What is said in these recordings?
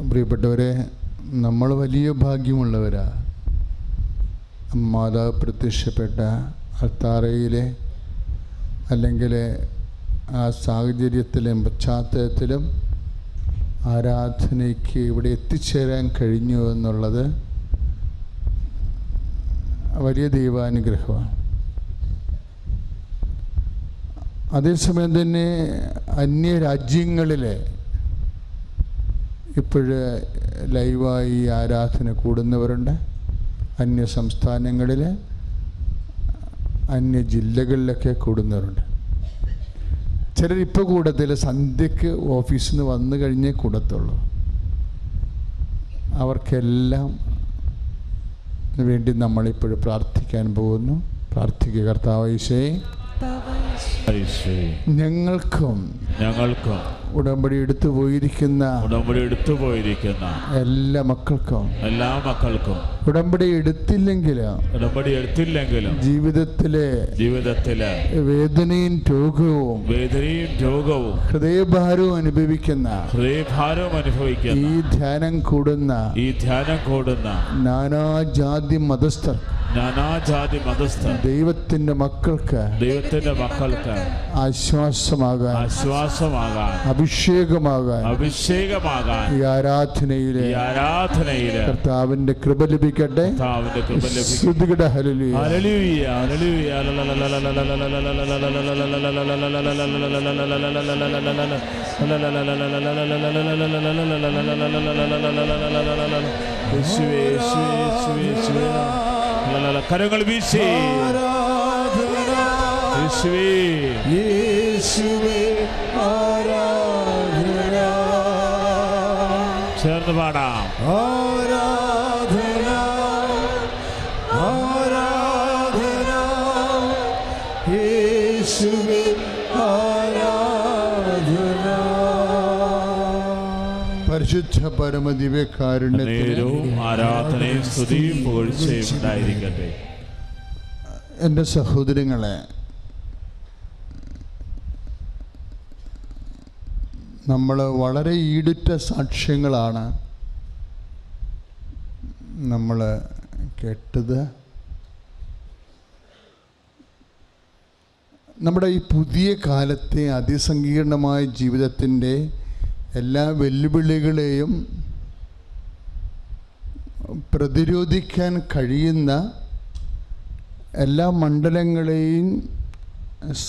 പ്രിയപ്പെട്ടവരെ, നമ്മൾ വലിയ ഭാഗ്യമുള്ളവരാ. മാതാവ് പ്രത്യക്ഷപ്പെട്ട അൾത്താരയിലെ അല്ലെങ്കിൽ ആ സാഹചര്യത്തിലും പശ്ചാത്തലത്തിലും ആരാധനയ്ക്ക് ഇവിടെ എത്തിച്ചേരാൻ കഴിഞ്ഞു എന്നുള്ളത് വലിയ ദൈവാനുഗ്രഹമാണ്. അതേസമയം തന്നെ അന്യരാജ്യങ്ങളിൽ ഇപ്പോഴ് ലൈവായി ആരാധന കൂടുന്നവരുണ്ട്. അന്യ സംസ്ഥാനങ്ങളിൽ, അന്യ ജില്ലകളിലൊക്കെ കൂടുന്നവരുണ്ട്. ചിലരിപ്പോൾ കൂടത്തില്ല, സന്ധ്യക്ക് ഓഫീസിൽ നിന്ന് വന്നു കഴിഞ്ഞേ കൂടത്തുള്ളൂ. അവർക്കെല്ലാം വേണ്ടി നമ്മളിപ്പോഴും പ്രാർത്ഥിക്കാൻ പോകുന്നു. പ്രാർത്ഥിക്കുക. കർത്താവേ, ഞങ്ങൾക്കും ഉടമ്പടി എടുത്തു പോയിരിക്കുന്ന എല്ലാ മക്കൾക്കും ഉടമ്പടി എടുത്തില്ലെങ്കിലും ജീവിതത്തിലെ വേദനയും രോഗവും ഹൃദയഭാരവും അനുഭവിക്കുന്ന ഈ ധ്യാനം കൂടുന്ന നാനാജാതി മതസ്ഥർ ദൈവത്തിന്റെ മക്കൾക്ക് ആശ്വാസമാകാൻ അഭിഷേകമാകാൻ ഈ ആരാധനയിലെ കർത്താവിന്റെ കൃപ ലഭിക്കട്ടെ. ശ്രുതികട ഹല്ലേലൂയ. കരങ്ങൾ വീശി ചേർന്ന് പാടാം. ആരാധന ആരാധന യേശുവേ ആരാധന. പരിശുദ്ധ പരമദിവ്യകാരുണ്യത്തിന് ആരാധനയും സ്തുതിയും പുകഴ്ചയും ഉണ്ടായിരിക്കട്ടെ. എൻ്റെ സഹോദരങ്ങളെ, നമ്മൾ വളരെ ഈടുറ്റ സാക്ഷ്യങ്ങളാണ് നമ്മൾ കേട്ടത്. നമ്മുടെ ഈ പുതിയ കാലത്തെ അതിസങ്കീർണമായ ജീവിതത്തിൻ്റെ എല്ലാ വെല്ലുവിളികളെയും പ്രതിരോധിക്കാൻ കഴിയുന്ന എല്ലാ മണ്ഡലങ്ങളെയും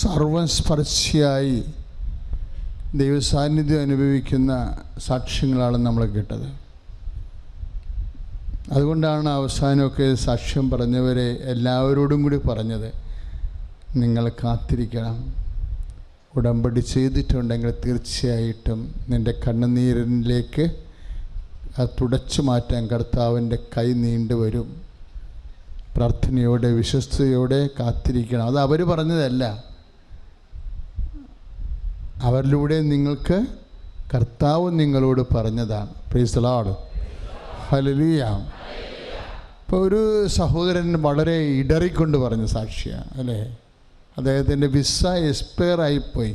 സർവസ്പർശിയായി ദൈവസാന്നിധ്യം അനുഭവിക്കുന്ന സാക്ഷ്യങ്ങളാണ് നമ്മൾ കേട്ടത്. അതുകൊണ്ടാണ് അവസാനമൊക്കെ സാക്ഷ്യം പറഞ്ഞവരെ എല്ലാവരോടും കൂടി പറഞ്ഞത്, നിങ്ങൾ കാത്തിരിക്കണം. ഉടമ്പടി ചെയ്തിട്ടുണ്ടെങ്കിൽ തീർച്ചയായിട്ടും നിൻ്റെ കണ്ണുനീരിലേക്ക് അത് തുടച്ചു മാറ്റാൻ കർത്താവിൻ്റെ കൈ നീണ്ടുവരും. പ്രാർത്ഥനയോടെ വിശ്വസ്തയോടെ കാത്തിരിക്കണം. അത് അവർ പറഞ്ഞതല്ല, അവരിലൂടെ നിങ്ങൾക്ക് കർത്താവ് നിങ്ങളോട് പറഞ്ഞതാണ്. Praise the Lord. ഹല്ലേലൂയ. ഇപ്പോൾ ഒരു സഹോദരൻ വളരെ ഇടറിക്കൊണ്ട് പറഞ്ഞ സാക്ഷിയാണ് അല്ലേ. അദ്ദേഹത്തിൻ്റെ വിസ എക്സ്പയർ ആയിപ്പോയി.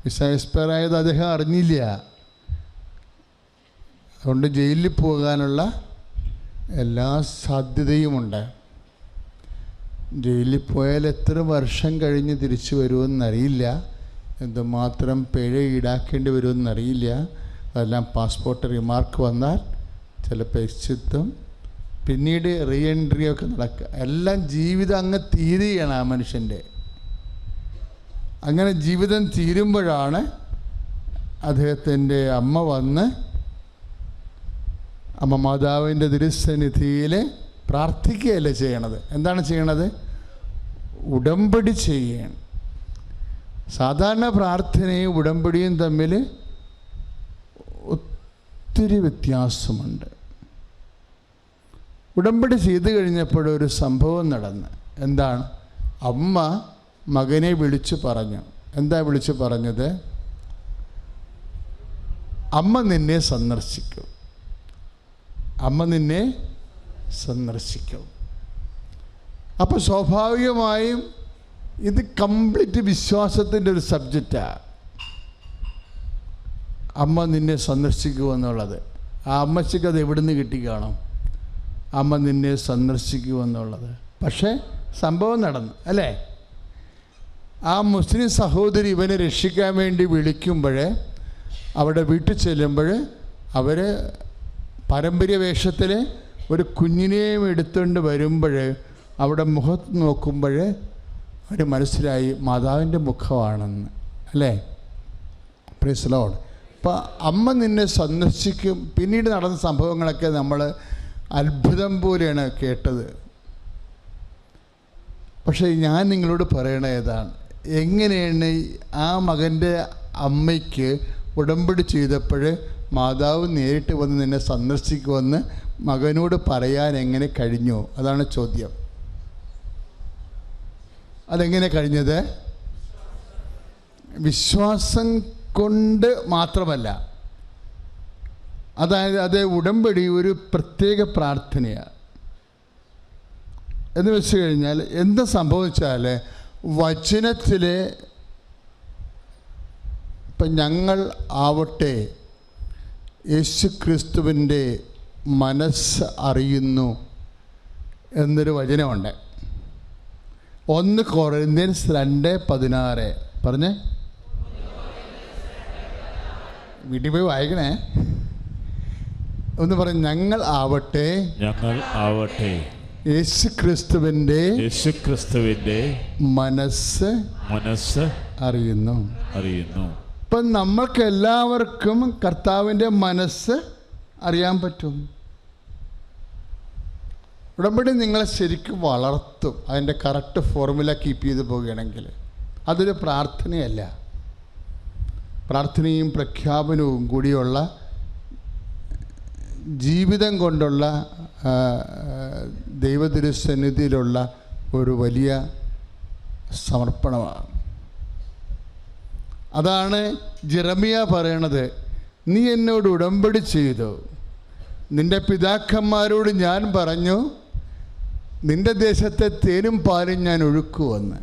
വിസ എക്സ്പയർ ആയത് അദ്ദേഹം അറിഞ്ഞില്ല. അതുകൊണ്ട് ജയിലിൽ പോകാനുള്ള എല്ലാ സാധ്യതയുമുണ്ട്. ജയിലിൽ പോയാൽ എത്ര വർഷം കഴിഞ്ഞ് തിരിച്ചു വരുമെന്നറിയില്ല, എന്തുമാത്രം പിഴ ഈടാക്കേണ്ടി വരുമെന്നറിയില്ല. അതെല്ലാം പാസ്പോർട്ട് റിമാർക്ക് വന്നാൽ ചിലപ്പോൾ എക്സിറ്റും പിന്നീട് റീ എൻട്രിയൊക്കെ നടക്കുക. എല്ലാം ജീവിതം അങ്ങ് തീരുകയാണ് ആ മനുഷ്യൻ്റെ. അങ്ങനെ ജീവിതം തീരുമ്പോഴാണ് അദ്ദേഹത്തിൻ്റെ അമ്മ വന്ന് അമ്മ മാതാവിൻ്റെ തിരുസന്നിധിയിൽ പ്രാർത്ഥിക്കുകയല്ല ചെയ്യണത്. എന്താണ് ചെയ്യണത്? ഉടമ്പടി ചെയ്യുകയാണ്. സാധാരണ പ്രാർത്ഥനയും ഉടമ്പടിയും തമ്മിൽ ഒത്തിരി വ്യത്യാസമുണ്ട്. ഉടമ്പടി ചെയ്തു കഴിഞ്ഞപ്പോഴൊരു സംഭവം നടന്ന്. എന്താണ്? അമ്മ മകനെ വിളിച്ചു പറഞ്ഞു. എന്താ വിളിച്ചു പറഞ്ഞത്? അമ്മ നിന്നെ സന്ദർശിക്കും, അമ്മ നിന്നെ സന്ദർശിക്കും. അപ്പോൾ സ്വാഭാവികമായും ഇത് കംപ്ലീറ്റ് വിശ്വാസത്തിൻ്റെ ഒരു സബ്ജക്റ്റാണ്. അമ്മ നിന്നെ സന്ദർശിക്കുമെന്നുള്ളത്. ആ അമ്മച്ചിക്ക് അത് എവിടെ നിന്ന് കിട്ടിക്കാണും? അമ്മ നിന്നെ സന്ദർശിക്കുമെന്നുള്ളത്. പക്ഷേ സംഭവം നടന്നു അല്ലേ? ആ മുസ്ലിം സഹോദരി ഇവനെ രക്ഷിക്കാൻ വേണ്ടി വിളിക്കുമ്പോൾ, അവിടെ വീട്ടിൽ ചെല്ലുമ്പോൾ അവർ പാരമ്പര്യ വേഷത്തിൽ ഒരു കുഞ്ഞിനെയും എടുത്തുകൊണ്ട് വരുമ്പോൾ അവിടെ മുഖത്ത് നോക്കുമ്പോൾ അവർ മനസ്സിലായി മാതാവിൻ്റെ മുഖമാണെന്ന് അല്ലേ? Praise Lord. അപ്പോൾ അമ്മ നിന്നെ സന്ദർശിക്കും. പിന്നീട് നടന്ന സംഭവങ്ങളൊക്കെ നമ്മൾ അത്ഭുതം പോലെയാണ് കേട്ടത്. പക്ഷേ ഞാൻ നിങ്ങളോട് പറയണ ഏതാണ്, എങ്ങനെയാണ് ആ മകൻ്റെ അമ്മയ്ക്ക് ഉടമ്പടി ചെയ്തപ്പോൾ മാതാവ് നേരിട്ട് വന്ന് നിന്നെ സന്ദർശിക്കുമെന്ന് മകനോട് പറയാൻ എങ്ങനെ കഴിഞ്ഞു? അതാണ് ചോദ്യം. അതെങ്ങനെ കഴിഞ്ഞത്? വിശ്വാസം കൊണ്ട് മാത്രമല്ല. അതായത് അത് ഉടമ്പടി ഒരു പ്രത്യേക പ്രാർത്ഥനയാണ്. എന്ന് വെച്ച് കഴിഞ്ഞാൽ എന്താ സംഭവിച്ചാൽ, വചനത്തിൽ ഇപ്പം ഞങ്ങൾ ആവട്ടെ യേശു ക്രിസ്തുവിൻ്റെ മനസ്സ് അറിയുന്നു എന്നൊരു വചനമുണ്ട്. 1 കൊറിന്ത്യൻസ് 2:16 പറഞ്ഞേ, വീട്ടിൽ പോയി വായിക്കണേ. ഒന്ന് പറഞ്ഞു, ഞങ്ങൾ ആവട്ടെ യേശു ക്രിസ്തുവിൻ്റെ മനസ്സ് അറിയുന്നു. ഇപ്പം നമ്മൾക്ക് എല്ലാവർക്കും കർത്താവിൻ്റെ മനസ്സ് അറിയാൻ പറ്റും. ഉടമ്പടി നിങ്ങളെ ശരിക്കും വളർത്തും. അതിൻ്റെ കറക്റ്റ് ഫോർമുല കീപ്പ് ചെയ്ത് പോവുകയാണെങ്കിൽ അതൊരു പ്രാർത്ഥനയല്ല. പ്രാർത്ഥനയും പ്രഖ്യാപനവും കൂടിയുള്ള ജീവിതം കൊണ്ടുള്ള ദൈവതിരുസന്നിധിയിലുള്ള ഒരു വലിയ സമർപ്പണമാണ്. അതാണ് ജെറമിയ പറയണത്, നീ എന്നോട് ഉടമ്പടി ചെയ്തു, നിൻ്റെ പിതാക്കന്മാരോട് ഞാൻ പറഞ്ഞു, നിൻ്റെ ദേശത്തെ തേനും പാലും ഞാൻ ഒഴുക്കുമെന്ന്.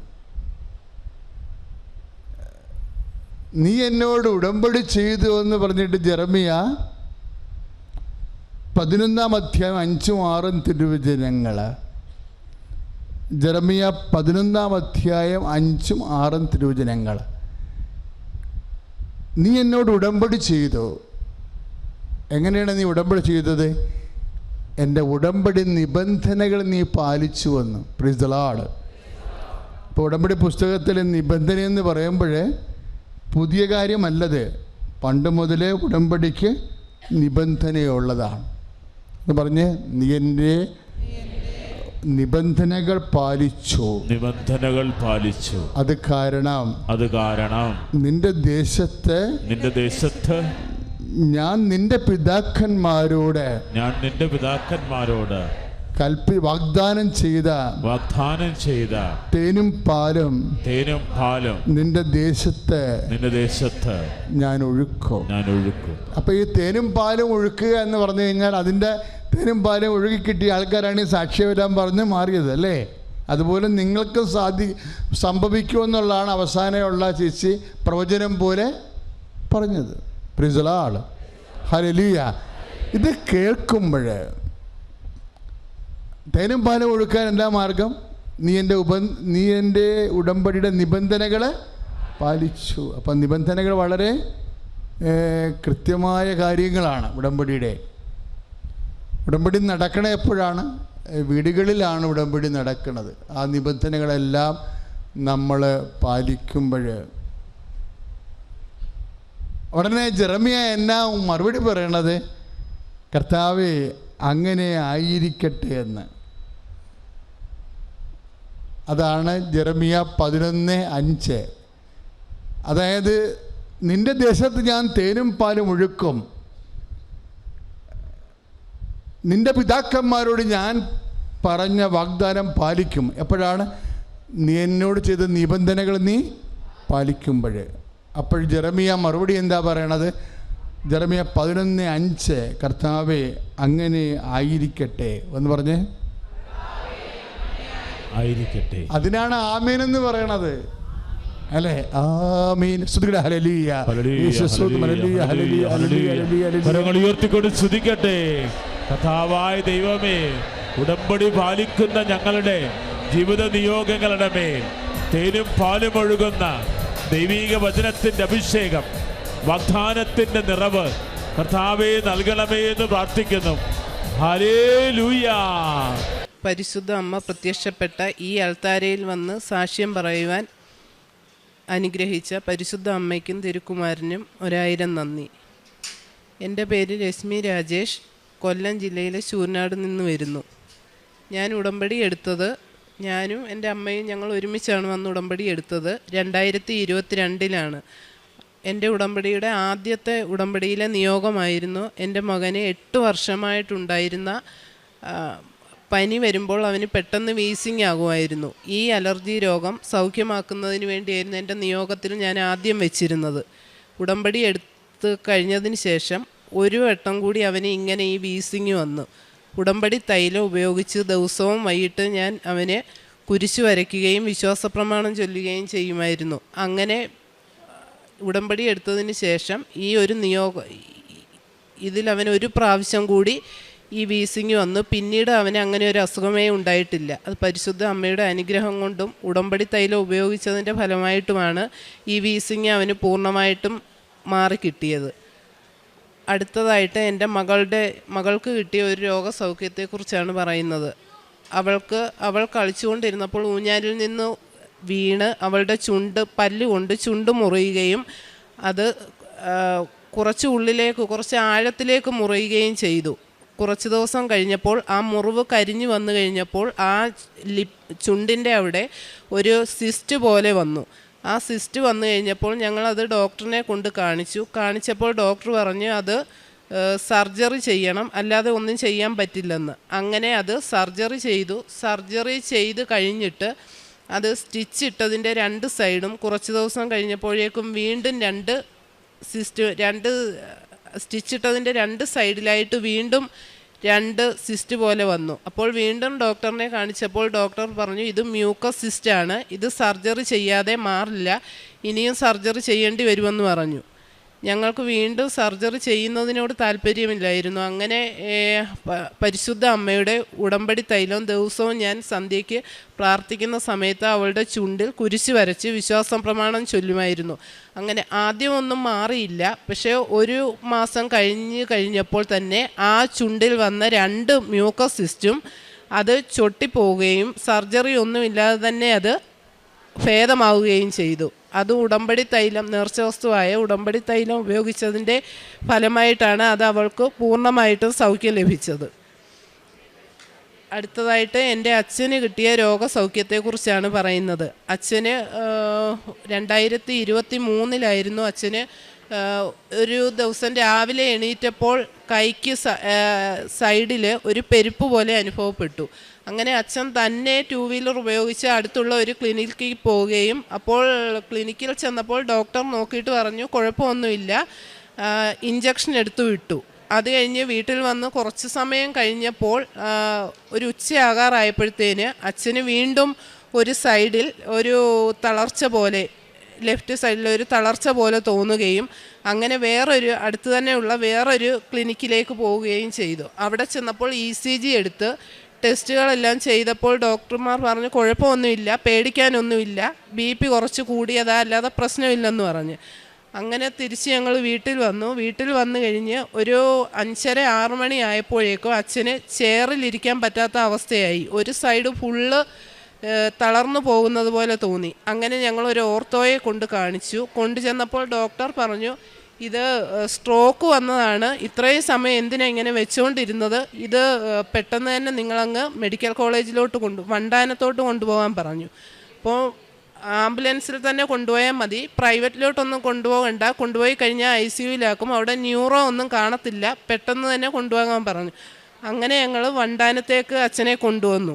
നീ എന്നോട് ഉടമ്പടി ചെയ്തു എന്ന് പറഞ്ഞിട്ട് ജെറമിയ 11-ാം അധ്യായം 5ഉം 6ഉം തിരുവചനങ്ങൾ. ജെറമിയ 11-ാം അധ്യായം 5ഉം 6ഉം തിരുവചനങ്ങൾ. നീ എന്നോട് ഉടമ്പടി ചെയ്തു. എങ്ങനെയാണ് നീ ഉടമ്പടി ചെയ്തത്? എൻ്റെ ഉടമ്പടി നിബന്ധനകൾ നീ പാലിച്ചുവെന്ന്. Praise the Lord. ഇപ്പോൾ ഉടമ്പടി പുസ്തകത്തിലെ നിബന്ധന എന്ന് പറയുമ്പോൾ പുതിയ കാര്യമല്ലത്. പണ്ട് മുതലേ ഉടമ്പടിക്ക് നിബന്ധനയുള്ളതാണ്. എന്ന് പറഞ്ഞ്, നീ എൻ്റെ നിബന്ധനകൾ പാലിച്ചു. അത് കാരണം നിന്റെ ദേശത്ത് ഞാൻ നിന്റെ പിതാക്കന്മാരോട് വാഗ്ദാനം ചെയ്ത തേനും പാലും നിന്റെ ദേശത്ത് ഞാൻ ഒഴുക്കും. അപ്പൊ ഈ തേനും പാലും ഒഴുക്കുക എന്ന് പറഞ്ഞു കഴിഞ്ഞാൽ അതിൻ്റെ തേനും പാലും ഒഴുകി കിട്ടിയ ആൾക്കാരാണ് ഈ സാക്ഷ്യം വരാൻ പറഞ്ഞ് മാറിയത് അല്ലേ? അതുപോലെ നിങ്ങൾക്ക് സംഭവിക്കുമെന്നുള്ളതാണ് അവസാനമുള്ള ചേച്ചി പ്രവചനം പോലെ പറഞ്ഞത്. Praise the Lord. ഹല്ലേലൂയ. ഇത് കേൾക്കുമ്പോൾ തേനും പാലും ഒഴുക്കാൻ എന്താ മാർഗം? നീ എൻ്റെ ഉടമ്പടിയുടെ നിബന്ധനകൾ പാലിച്ചു. അപ്പം നിബന്ധനകൾ വളരെ കൃത്യമായ കാര്യങ്ങളാണ്. ഉടമ്പടി നടക്കണ എപ്പോഴാണ്? വീടുകളിലാണ് ഉടമ്പടി നടക്കുന്നത്. ആ നിബന്ധനകളെല്ലാം നമ്മൾ പാലിക്കുമ്പോൾ. ഉടനെ ജെറമിയ എന്നാ മറുപടി പറയണത്? കർത്താവേ, അങ്ങനെ ആയിരിക്കട്ടെ എന്ന്. അതാണ് ജെറമിയ 11:5. അതായത് നിന്റെ ദേശത്ത് ഞാൻ തേനും പാലും ഒഴുക്കും, നിന്റെ പിതാക്കന്മാരോട് ഞാൻ പറഞ്ഞ വാഗ്ദാനം പാലിക്കും. എപ്പോഴാണ്? നീ എന്നോട് ചെയ്ത നിബന്ധനകൾ നീ പാലിക്കുമ്പോൾ. അപ്പോൾ ജെറമിയ മറുപടി എന്താ പറയണത്? ജെറമിയ 11:5, കർത്താവേ അങ്ങനെ ആയിരിക്കട്ടെ എന്ന് പറഞ്ഞ്. ആയിരിക്കട്ടെ. അതിനാണ് ആമേൻ എന്ന് പറയണത്, അല്ലേ? ആമീൻ. സ്തുതിക്കട്ടെ. ഹല്ലേലൂയ. കരങ്ങൾ ഉയർത്തിക്കൊണ്ട് സ്തുതിക്കട്ടെ. കർത്താവായ ദൈവമേ, ഉടമ്പടി പാലിക്കുന്ന ഞങ്ങളുടെ ജീവിത നിയോഗങ്ങളുടെ മേൽ തേനും പാലും ഒഴുകുന്ന ദൈവീക വചനത്തിന്റെ അഭിഷേകം, വാഗ്ദാനത്തിന്റെ നിറവ് കർത്താവേ നൽകണമേ എന്ന് പ്രാർത്ഥിക്കുന്നു. ഹല്ലേലൂയ. പരിശുദ്ധ അമ്മ പ്രത്യക്ഷപ്പെട്ട ഈ അൾത്താരയിൽ വന്ന് സാക്ഷ്യം പറയുവാൻ അനുഗ്രഹിച്ച പരിശുദ്ധ അമ്മയ്ക്കും തിരുക്കുമാരനും 1000 നന്ദി. എൻ്റെ പേര് രശ്മി രാജേഷ്, കൊല്ലം ജില്ലയിലെ ശൂർനാട് നിന്ന് വരുന്നു. ഞാൻ ഉടമ്പടി എടുത്തത്, ഞാനും എൻ്റെ അമ്മയും ഞങ്ങൾ ഒരുമിച്ചാണ് വന്ന് ഉടമ്പടി എടുത്തത് 2022 എൻ്റെ ഉടമ്പടിയുടെ ആദ്യത്തെ ഉടമ്പടിയിലെ നിയോഗമായിരുന്നു എൻ്റെ മകന് 8 വർഷമായിട്ടുണ്ടായിരുന്ന പനി വരുമ്പോൾ അവന് പെട്ടെന്ന് വീസിങ് ആകുമായിരുന്നു. ഈ അലർജി രോഗം സൗഖ്യമാക്കുന്നതിന് വേണ്ടിയായിരുന്നു എൻ്റെ നിയോഗത്തിൽ ഞാൻ ആദ്യം വെച്ചിരുന്നത്. ഉടമ്പടി എടുത്ത് കഴിഞ്ഞതിന് ശേഷം ഒരു വട്ടം കൂടി അവന് ഇങ്ങനെ ഈ വീസിങ് വന്നു. ഉടമ്പടി തൈലം ഉപയോഗിച്ച് ദിവസവും വൈകിട്ട് ഞാൻ അവനെ കുരിശു വരയ്ക്കുകയും വിശ്വാസപ്രമാണം ചൊല്ലുകയും ചെയ്യുമായിരുന്നു. അങ്ങനെ ഉടമ്പടി എടുത്തതിന് ശേഷം ഈ ഒരു ഇതിൽ അവൻ ഒരു പ്രാവശ്യം കൂടി ഈ വീസിങ് വന്നു. പിന്നീട് അവന് അങ്ങനെ ഒരു അസുഖമേ ഉണ്ടായിട്ടില്ല. അത് പരിശുദ്ധ അമ്മയുടെ അനുഗ്രഹം കൊണ്ടും ഉടമ്പടി തൈലം ഉപയോഗിച്ചതിൻ്റെ ഫലമായിട്ടുമാണ് ഈ വീസിങ് അവന് പൂർണ്ണമായിട്ടും മാറിക്കിട്ടിയത്. അടുത്തതായിട്ട് എൻ്റെ മകൾക്ക് കിട്ടിയ ഒരു രോഗസൗഖ്യത്തെക്കുറിച്ചാണ് പറയുന്നത്. അവൾ കളിച്ചുകൊണ്ടിരുന്നപ്പോൾ ഊഞ്ഞാലിൽ നിന്ന് വീണ് അവളുടെ പല്ലുകൊണ്ട് ചുണ്ട് മുറിയുകയും അത് കുറച്ച് ആഴത്തിലേക്ക് മുറിയുകയും ചെയ്തു. കുറച്ച് ദിവസം കഴിഞ്ഞപ്പോൾ ആ മുറിവ് കരിഞ്ഞു വന്നു കഴിഞ്ഞപ്പോൾ ആ ചുണ്ടിൻ്റെ അവിടെ ഒരു സിസ്റ്റ് പോലെ വന്നു. ആ സിസ്റ്റ് വന്നു കഴിഞ്ഞപ്പോൾ ഞങ്ങളത് ഡോക്ടറിനെ കൊണ്ട് കാണിച്ചപ്പോൾ ഡോക്ടർ പറഞ്ഞു അത് സർജറി ചെയ്യണം, അല്ലാതെ ഒന്നും ചെയ്യാൻ പറ്റില്ലെന്ന്. അങ്ങനെ അത് സർജറി ചെയ്ത് കഴിഞ്ഞിട്ട് അത് സ്റ്റിച്ച് ഇട്ടതിൻ്റെ 2 സൈഡും കുറച്ച് ദിവസം കഴിഞ്ഞപ്പോഴേക്കും വീണ്ടും 2 സ്റ്റിച്ച് ഇട്ടതിൻ്റെ 2 സൈഡിലായിട്ട് വീണ്ടും 2 സിസ്റ്റ് പോലെ വന്നു. അപ്പോൾ വീണ്ടും ഡോക്ടറിനെ കാണിച്ചപ്പോൾ ഡോക്ടർ പറഞ്ഞു ഇത് മ്യൂക്കസ് സിസ്റ്റാണ്, ഇത് സർജറി ചെയ്യാതെ മാറില്ല, ഇനിയും സർജറി ചെയ്യേണ്ടി വരുമെന്ന് പറഞ്ഞു. ഞങ്ങൾക്ക് വീണ്ടും സർജറി ചെയ്യുന്നതിനോട് താല്പര്യമില്ലായിരുന്നു. അങ്ങനെ പരിശുദ്ധ അമ്മയുടെ ഉടമ്പടി തൈലം ദിവസവും ഞാൻ സന്ധ്യയ്ക്ക് പ്രാർത്ഥിക്കുന്ന സമയത്ത് അവളുടെ ചുണ്ടിൽ കുരിശ് വരച്ച് വിശ്വാസം പ്രമാണം ചൊല്ലുമായിരുന്നു. അങ്ങനെ ആദ്യമൊന്നും മാറിയില്ല. പക്ഷേ 1 മാസം കഴിഞ്ഞപ്പോൾ തന്നെ ആ ചുണ്ടിൽ വന്ന 2 മ്യൂക്കസ് സിസ്റ്റും അത് ചൊട്ടിപ്പോവുകയും സർജറി ഒന്നുമില്ലാതെ തന്നെ അത് ഭേദമാവുകയും ചെയ്തു. അത് ഉടമ്പടി തൈലം, നേർച്ച വസ്തുവായ ഉടമ്പടി തൈലം ഉപയോഗിച്ചതിൻ്റെ ഫലമായിട്ടാണ് അത് അവൾക്ക് പൂർണ്ണമായിട്ടും സൗഖ്യം ലഭിച്ചത്. അടുത്തതായിട്ട് എൻ്റെ അച്ഛന് കിട്ടിയ രോഗസൗഖ്യത്തെക്കുറിച്ചാണ് പറയുന്നത്. അച്ഛന് 2023 അച്ഛന് ഒരു ദിവസം രാവിലെ എണീറ്റപ്പോൾ കൈക്ക് സൈഡിൽ ഒരു പെരുപ്പ് പോലെ അനുഭവപ്പെട്ടു. അങ്ങനെ അച്ഛൻ തന്നെ 2 വീലർ ഉപയോഗിച്ച് അടുത്തുള്ള ഒരു ക്ലിനിക്കിൽ പോവുകയും അപ്പോൾ ക്ലിനിക്കിൽ ചെന്നപ്പോൾ ഡോക്ടർ നോക്കിയിട്ട് പറഞ്ഞു കുഴപ്പമൊന്നുമില്ല, ഇഞ്ചക്ഷൻ എടുത്തു വിട്ടു. അത് കഴിഞ്ഞ് വീട്ടിൽ വന്ന് കുറച്ച് സമയം കഴിഞ്ഞപ്പോൾ ഒരു ഉച്ചയാകാറായപ്പോഴത്തേന് അച്ഛന് വീണ്ടും ഒരു സൈഡിൽ ഒരു തളർച്ച പോലെ, ലെഫ്റ്റ് സൈഡിൽ ഒരു തളർച്ച പോലെ തോന്നുകയും അങ്ങനെ അടുത്ത് തന്നെയുള്ള വേറൊരു ക്ലിനിക്കിലേക്ക് പോവുകയും ചെയ്തു. അവിടെ ചെന്നപ്പോൾ ECG എടുത്ത് ടെസ്റ്റുകളെല്ലാം ചെയ്തപ്പോൾ ഡോക്ടർമാർ പറഞ്ഞു കുഴപ്പമൊന്നുമില്ല, പേടിക്കാനൊന്നുമില്ല, BP കുറച്ച് കൂടിയതാ, അല്ലാതെ പ്രശ്നമില്ലെന്ന് പറഞ്ഞ്. അങ്ങനെ തിരിച്ച് ഞങ്ങൾ വീട്ടിൽ വന്നു കഴിഞ്ഞ് ഒരു 5:30-6 മണി ആയപ്പോഴേക്കും അച്ഛന് ചെയറിലിരിക്കാൻ പറ്റാത്ത അവസ്ഥയായി. ഒരു സൈഡ് ഫുള്ള് തളർന്നു പോകുന്നത് പോലെ തോന്നി. അങ്ങനെ ഞങ്ങളൊരു ഓർത്തോയെ കൊണ്ടു ചെന്നപ്പോൾ ഡോക്ടർ പറഞ്ഞു ഇത് സ്ട്രോക്ക് വന്നതാണ്, ഇത്രയും സമയം എന്തിനാ ഇങ്ങനെ വെച്ചുകൊണ്ടിരുന്നത്, ഇത് പെട്ടെന്ന് തന്നെ നിങ്ങളങ്ങ് മെഡിക്കൽ കോളേജിലോട്ട് വണ്ടാനത്തോട്ട് കൊണ്ടുപോകാൻ പറഞ്ഞു. അപ്പോൾ ആംബുലൻസിൽ തന്നെ കൊണ്ടുപോയാൽ മതി, പ്രൈവറ്റിലോട്ടൊന്നും കൊണ്ടുപോയി കഴിഞ്ഞാൽ ICUവിലാക്കും, അവിടെ ന്യൂറോ ഒന്നും കാണത്തില്ല, പെട്ടെന്ന് തന്നെ കൊണ്ടുപോകാൻ പറഞ്ഞു. അങ്ങനെ ഞങ്ങൾ വണ്ടാനത്തേക്ക് അച്ഛനെ കൊണ്ടുവന്നു.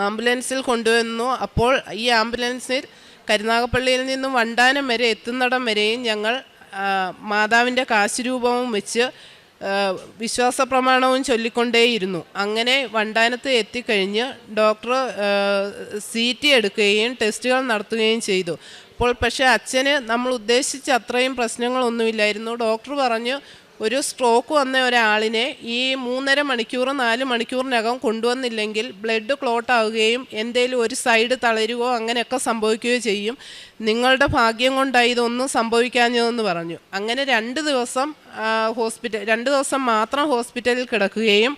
ആംബുലൻസിൽ കൊണ്ടുവന്നു. അപ്പോൾ ഈ ആംബുലൻസിൽ കരുനാഗപ്പള്ളിയിൽ നിന്നും വണ്ടാനം വരെ എത്തുന്നിടം വരെയും ഞങ്ങൾ മാതാവിൻ്റെ കാശുരൂപവും വെച്ച് വിശ്വാസ പ്രമാണവും ചൊല്ലിക്കൊണ്ടേയിരുന്നു. അങ്ങനെ വണ്ടാനത്ത് എത്തിക്കഴിഞ്ഞ് ഡോക്ടർ CT എടുക്കുകയും ടെസ്റ്റുകൾ നടത്തുകയും ചെയ്തു. അപ്പോൾ പക്ഷേ അച്ഛന് നമ്മൾ ഉദ്ദേശിച്ച അത്രയും പ്രശ്നങ്ങളൊന്നുമില്ലായിരുന്നു. ഡോക്ടർ പറഞ്ഞു ഒരു സ്ട്രോക്ക് വന്ന ഒരാളിനെ ഈ 3.5 മണിക്കൂർ 4 മണിക്കൂറിനകം കൊണ്ടുവന്നില്ലെങ്കിൽ ബ്ലഡ് ക്ലോട്ട് ആവുകയും എന്തെങ്കിലും ഒരു സൈഡ് തളരുകയോ അങ്ങനെയൊക്കെ സംഭവിക്കുകയോ ചെയ്യും. നിങ്ങളുടെ ഭാഗ്യം കൊണ്ടായി ഇതൊന്നും സംഭവിക്കാഞ്ഞതെന്ന് പറഞ്ഞു. അങ്ങനെ 2 ദിവസം മാത്രം ഹോസ്പിറ്റലിൽ കിടക്കുകയും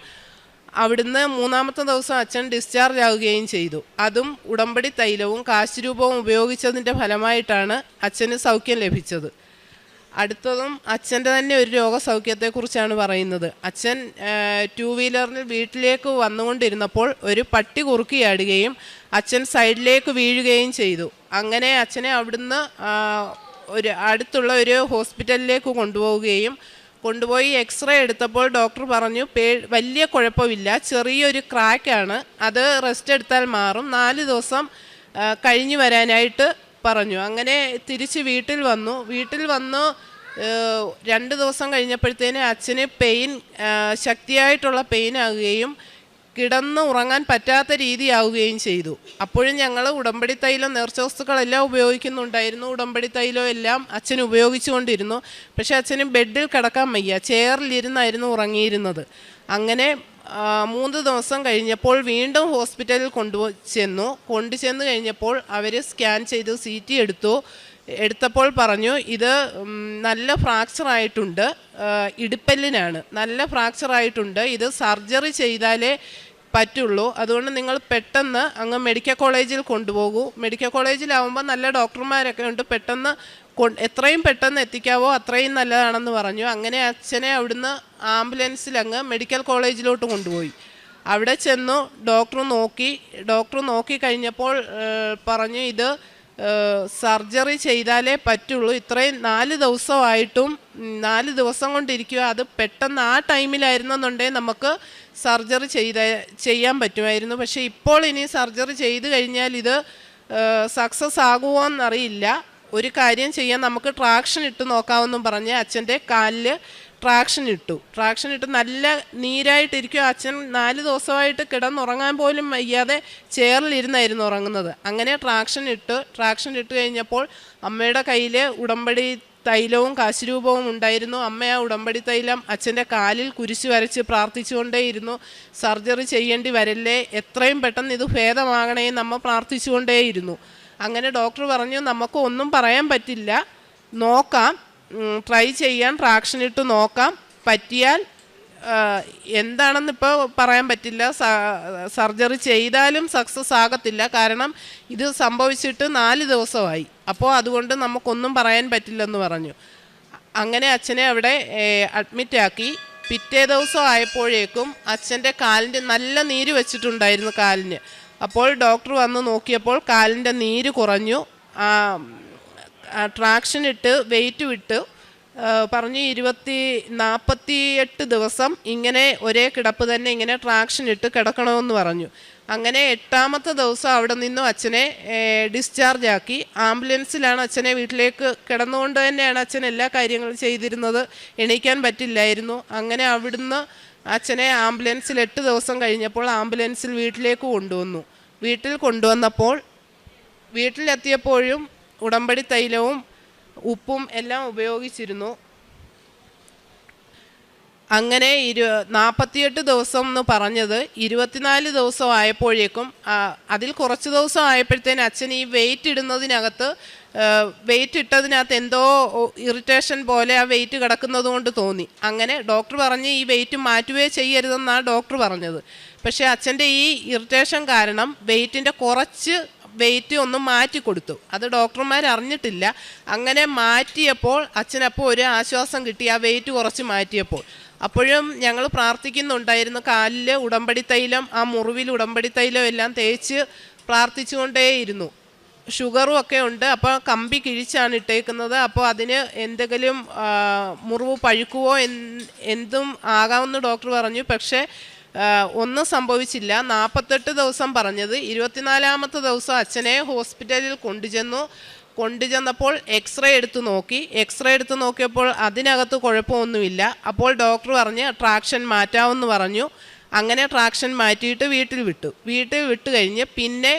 അവിടുന്ന് 3-ാമത്തെ ദിവസം അച്ഛൻ ഡിസ്ചാർജ് ആവുകയും ചെയ്തു. അതും ഉടമ്പടി തൈലവും കാശുരൂപവും ഉപയോഗിച്ചതിൻ്റെ ഫലമായിട്ടാണ് അച്ഛന് സൗഖ്യം ലഭിച്ചത്. അടുത്തതും അച്ഛൻ്റെ തന്നെ ഒരു രോഗസൗഖ്യത്തെക്കുറിച്ചാണ് പറയുന്നത്. അച്ഛൻ 2 വീലറിൽ വീട്ടിലേക്ക് വന്നുകൊണ്ടിരുന്നപ്പോൾ ഒരു പട്ടി കുറുക്കിയാടുകയും അച്ഛൻ സൈഡിലേക്ക് വീഴുകയും ചെയ്തു. അങ്ങനെ അച്ഛനെ അവിടുന്ന് അടുത്തുള്ള ഒരു ഹോസ്പിറ്റലിലേക്ക് കൊണ്ടുപോയി എക്സ്റേ എടുത്തപ്പോൾ ഡോക്ടർ പറഞ്ഞു വലിയ കുഴപ്പമില്ല, ചെറിയൊരു ക്രാക്കാണ്, അത് റെസ്റ്റ് എടുത്താൽ മാറും, 4 ദിവസം കഴിഞ്ഞ് വരാനായിട്ട് പറഞ്ഞു. അങ്ങനെ തിരിച്ച് വീട്ടിൽ വന്നു. 2 ദിവസം കഴിഞ്ഞപ്പോഴത്തേന് അച്ഛന് ശക്തിയായിട്ടുള്ള പെയിൻ ആവുകയും കിടന്ന് ഉറങ്ങാൻ പറ്റാത്ത രീതിയാവുകയും ചെയ്തു. അപ്പോഴും ഞങ്ങൾ ഉടമ്പടി തൈലം നേർച്ച വസ്തുക്കളെല്ലാം ഉപയോഗിക്കുന്നുണ്ടായിരുന്നു. ഉടമ്പടി തൈലം എല്ലാം അച്ഛൻ ഉപയോഗിച്ചുകൊണ്ടിരുന്നു. പക്ഷെ അച്ഛന് ബെഡിൽ കിടക്കാൻ വയ്യ, ചെയറിലിരുന്നായിരുന്നു ഉറങ്ങിയിരുന്നത്. അങ്ങനെ 3 ദിവസം കഴിഞ്ഞപ്പോൾ വീണ്ടും ഹോസ്പിറ്റലിൽ കൊണ്ടുചെന്ന് കഴിഞ്ഞപ്പോൾ അവർ സ്കാൻ ചെയ്ത് CT എടുത്തപ്പോൾ പറഞ്ഞു ഇത് നല്ല ഫ്രാക്ചറായിട്ടുണ്ട്, ഇടുപ്പല്ലിനാണ്, നല്ല ഫ്രാക്ചറായിട്ടുണ്ട്, ഇത് സർജറി ചെയ്താലേ പറ്റുള്ളൂ, അതുകൊണ്ട് നിങ്ങൾ പെട്ടെന്ന് അങ്ങ് മെഡിക്കൽ കോളേജിൽ കൊണ്ടുപോകൂ. മെഡിക്കൽ കോളേജിലാവുമ്പോൾ നല്ല ഡോക്ടർമാരൊക്കെ ഉണ്ട്, എത്രയും പെട്ടെന്ന് എത്തിക്കാവോ അത്രയും നല്ലതാണെന്ന് പറഞ്ഞു. അങ്ങനെ അച്ഛനെ അവിടുന്ന് ആംബുലൻസിൽ അങ്ങ് മെഡിക്കൽ കോളേജിലോട്ട് കൊണ്ടുപോയി. അവിടെ ചെന്നു ഡോക്ടർ നോക്കി കഴിഞ്ഞപ്പോൾ പറഞ്ഞു ഇത് സർജറി ചെയ്താലേ പറ്റുള്ളൂ, ഇത്രയും 4 ദിവസമായിട്ടും 4 ദിവസം കൊണ്ടിരിക്കുക, അത് പെട്ടെന്ന് ആ ടൈമിലായിരുന്നെന്നുണ്ടെങ്കിൽ നമുക്ക് സർജറി ചെയ്യാൻ പറ്റുമായിരുന്നു. പക്ഷേ ഇപ്പോൾ ഇനി സർജറി ചെയ്ത് കഴിഞ്ഞാൽ ഇത് സക്സസ് ആകുമോ എന്നറിയില്ല. ഒരു കാര്യം ചെയ്യാൻ നമുക്ക് ട്രാക്ഷൻ ഇട്ട് നോക്കാമെന്നും പറഞ്ഞ് അച്ഛൻ്റെ കാലിൽ ട്രാക്ഷൻ ഇട്ട് നല്ല നീരായിട്ടിരിക്കും. അച്ഛൻ 4 ദിവസമായിട്ട് കിടന്നുറങ്ങാൻ പോലും വയ്യാതെ ചെയറിലിരുന്നായിരുന്നു ഉറങ്ങുന്നത്. അങ്ങനെ ട്രാക്ഷൻ ഇട്ട് കഴിഞ്ഞപ്പോൾ അമ്മയുടെ കയ്യിൽ ഉടമ്പടി തൈലവും കാശുരൂപവും ഉണ്ടായിരുന്നു. അമ്മ ആ ഉടമ്പടി തൈലം അച്ഛൻ്റെ കാലിൽ കുരിശ് വരച്ച് പ്രാർത്ഥിച്ചുകൊണ്ടേയിരുന്നു. സർജറി ചെയ്യേണ്ടി വരല്ലേ, എത്രയും പെട്ടെന്ന് ഇത് ഭേദമാകണേ നമ്മ പ്രാർത്ഥിച്ചുകൊണ്ടേയിരുന്നു. അങ്ങനെ ഡോക്ടർ പറഞ്ഞു നമുക്ക് ഒന്നും പറയാൻ പറ്റില്ല, നോക്കാം, ട്രൈ ചെയ്യാൻ, ട്രാക്ഷൻ ഇട്ട് നോക്കാം, പറ്റിയാൽ എന്താണെന്ന് ഇപ്പോൾ പറയാൻ പറ്റില്ല, സർജറി ചെയ്താലും സക്സസ് ആകത്തില്ല, കാരണം ഇത് സംഭവിച്ചിട്ട് 4 ദിവസമായി, അപ്പോൾ അതുകൊണ്ട് നമുക്കൊന്നും പറയാൻ പറ്റില്ലെന്ന് പറഞ്ഞു. അങ്ങനെ അച്ഛനെ അവിടെ അഡ്മിറ്റാക്കി. പിറ്റേ ദിവസം ആയപ്പോഴേക്കും അച്ഛൻ്റെ കാലിൻ്റെ നല്ല നീര് വെച്ചിട്ടുണ്ടായിരുന്നു കാലിന്. അപ്പോൾ ഡോക്ടർ വന്ന് നോക്കിയപ്പോൾ കാലിൻ്റെ നീര് കുറഞ്ഞു. ട്രാക്ഷൻ ഇട്ട് വെയിറ്റ് വിട്ട് പറഞ്ഞു 48 ദിവസം ഇങ്ങനെ ഒരേ കിടപ്പ് തന്നെ ഇങ്ങനെ ട്രാക്ഷൻ ഇട്ട് കിടക്കണമെന്ന് പറഞ്ഞു. അങ്ങനെ 8-ാമത്തെ ദിവസം അവിടെ നിന്നും അച്ഛനെ ഡിസ്ചാർജ് ആക്കി. ആംബുലൻസിലാണ് അച്ഛനെ വീട്ടിലേക്ക് കിടന്നുകൊണ്ട് തന്നെയാണ് അച്ഛൻ എല്ലാ കാര്യങ്ങളും ചെയ്തിരുന്നത്, എണീക്കാൻ പറ്റില്ലായിരുന്നു. അങ്ങനെ അവിടുന്ന് അച്ഛനെ ആംബുലൻസിൽ 8 ദിവസം കഴിഞ്ഞപ്പോൾ ആംബുലൻസിൽ വീട്ടിലേക്ക് കൊണ്ടുവന്നു. വീട്ടിലെത്തിയപ്പോഴും ഉടമ്പടി തൈലവും ഉപ്പും എല്ലാം ഉപയോഗിച്ചിരുന്നു. അങ്ങനെ 48 ദിവസം എന്ന് പറഞ്ഞത് 24 ദിവസം ആയപ്പോഴേക്കും, അതിൽ കുറച്ച് ദിവസം ആയപ്പോഴത്തേന് അച്ഛൻ ഈ വെയിറ്റ് ഇട്ടതിനകത്ത് എന്തോ ഇറിറ്റേഷൻ പോലെ ആ വെയിറ്റ് കിടക്കുന്നത് കൊണ്ട് തോന്നി. അങ്ങനെ ഡോക്ടർ പറഞ്ഞ് ഈ വെയിറ്റ് മാറ്റുകയോ ചെയ്യരുതെന്നാണ് ഡോക്ടർ പറഞ്ഞത്. പക്ഷേ അച്ഛൻ്റെ ഈ ഇറിറ്റേഷൻ കാരണം വെയിറ്റിൻ്റെ കുറച്ച് വെയിറ്റ് ഒന്ന് മാറ്റി കൊടുത്തു. അത് ഡോക്ടർമാർ അറിഞ്ഞിട്ടില്ല. അങ്ങനെ മാറ്റിയപ്പോൾ അച്ഛനപ്പോൾ ഒരു ആശ്വാസം കിട്ടി, ആ വെയിറ്റ് കുറച്ച് മാറ്റിയപ്പോൾ. അപ്പോഴും ഞങ്ങൾ പ്രാർത്ഥിക്കുന്നുണ്ടായിരുന്നു, കാലിൽ ഉടമ്പടി തൈലം, ആ മുറിവിൽ ഉടമ്പടി തൈലം എല്ലാം തേച്ച് പ്രാർത്ഥിച്ചുകൊണ്ടേയിരുന്നു. ഷുഗറും ഒക്കെ ഉണ്ട്, അപ്പോൾ കമ്പി കിഴിച്ചാണ് ഇട്ടേക്കുന്നത്. അപ്പോൾ അതിന് എന്തെങ്കിലും മുറിവ് പഴുക്കുവോ എന്തും ആകാമെന്ന് ഡോക്ടർ പറഞ്ഞു. പക്ഷേ ഒന്നും സംഭവിച്ചില്ല. 48 ദിവസം പറഞ്ഞത്. 24-ാമത്തെ ദിവസം അച്ഛനെ ഹോസ്പിറ്റലിൽ കൊണ്ടുചെന്നപ്പോൾ എക്സ്റേ എടുത്ത് നോക്കിയപ്പോൾ അതിനകത്ത് കുഴപ്പമൊന്നുമില്ല. അപ്പോൾ ഡോക്ടർ പറഞ്ഞ് ട്രാക്ഷൻ മാറ്റാമെന്ന് പറഞ്ഞു. അങ്ങനെ ട്രാക്ഷൻ മാറ്റിയിട്ട് വീട്ടിൽ വിട്ട് കഴിഞ്ഞ് പിന്നെ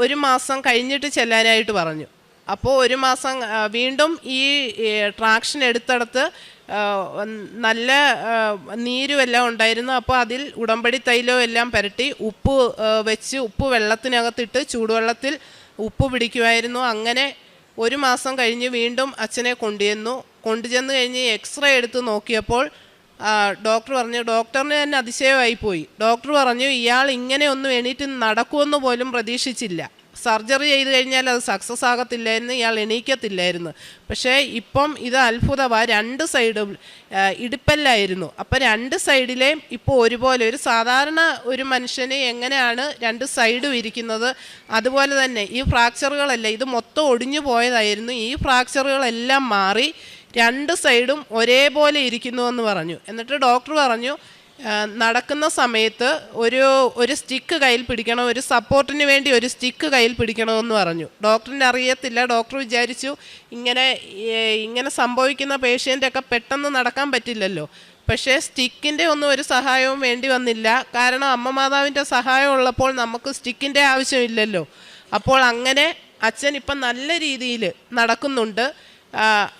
ഒരു മാസം കഴിഞ്ഞിട്ട് ചെല്ലാനായിട്ട് പറഞ്ഞു. അപ്പോൾ ഒരു മാസം വീണ്ടും ഈ ട്രാക്ഷൻ എടുത്തിടത്ത് നല്ല നീരുമെല്ലാം ഉണ്ടായിരുന്നു. അപ്പോൾ അതിൽ ഉടമ്പടി തൈലവും എല്ലാം പുരട്ടി ഉപ്പ് വെള്ളത്തിനകത്തിട്ട് ചൂടുവെള്ളത്തിൽ ഉപ്പ് പിടിക്കുമായിരുന്നു. അങ്ങനെ ഒരു മാസം കഴിഞ്ഞ് വീണ്ടും അച്ഛനെ കൊണ്ടുചെന്ന് കഴിഞ്ഞ് എക്സ്റേ എടുത്ത് നോക്കിയപ്പോൾ ഡോക്ടർ പറഞ്ഞു, ഡോക്ടറിന് തന്നെ അതിശയമായിപ്പോയി. ഡോക്ടർ പറഞ്ഞു, ഇയാൾ ഇങ്ങനെ ഒന്നും എണീറ്റ് നടക്കുമെന്ന് പോലും പ്രതീക്ഷിച്ചില്ല. സർജറി ചെയ്ത് കഴിഞ്ഞാൽ അത് സക്സസ് ആകത്തില്ലായിരുന്നു, ഇയാൾ എണീക്കത്തില്ലായിരുന്നു. പക്ഷേ ഇപ്പം ഇത് അത്ഭുതമാണ്, 2 സൈഡും ഇടുപ്പല്ലായിരുന്നു. അപ്പം 2 സൈഡിലെയും ഇപ്പോൾ ഒരുപോലെ, ഒരു സാധാരണ ഒരു മനുഷ്യന് എങ്ങനെയാണ് 2 സൈഡും ഇരിക്കുന്നത് അതുപോലെ തന്നെ ഈ ഫ്രാക്ചറുകളല്ല, ഇത് മൊത്തം ഒടിഞ്ഞു പോയതായിരുന്നു. ഈ ഫ്രാക്ചറുകളെല്ലാം മാറി 2 സൈഡും ഒരേപോലെ ഇരിക്കുന്നുവെന്ന് പറഞ്ഞു. എന്നിട്ട് ഡോക്ടർ പറഞ്ഞു, നടക്കുന്ന സമയത്ത് ഒരു സ്റ്റിക്ക് കയ്യിൽ പിടിക്കണം, ഒരു സപ്പോർട്ടിന് വേണ്ടി ഒരു സ്റ്റിക്ക് കയ്യിൽ പിടിക്കണമെന്ന് പറഞ്ഞു. ഡോക്ടറിന് അറിയത്തില്ല. ഡോക്ടർ വിചാരിച്ചു ഇങ്ങനെ സംഭവിക്കുന്ന പേഷ്യൻ്റൊക്കെ പെട്ടെന്ന് നടക്കാൻ പറ്റില്ലല്ലോ. പക്ഷേ സ്റ്റിക്കിൻ്റെ ഒന്നും ഒരു സഹായവും വേണ്ടി വന്നില്ല. കാരണം അമ്മ മാതാവിൻ്റെ സഹായം ഉള്ളപ്പോൾ നമുക്ക് സ്റ്റിക്കിൻ്റെ ആവശ്യമില്ലല്ലോ. അപ്പോൾ അങ്ങനെ അച്ഛൻ ഇപ്പം നല്ല രീതിയിൽ നടക്കുന്നുണ്ട്.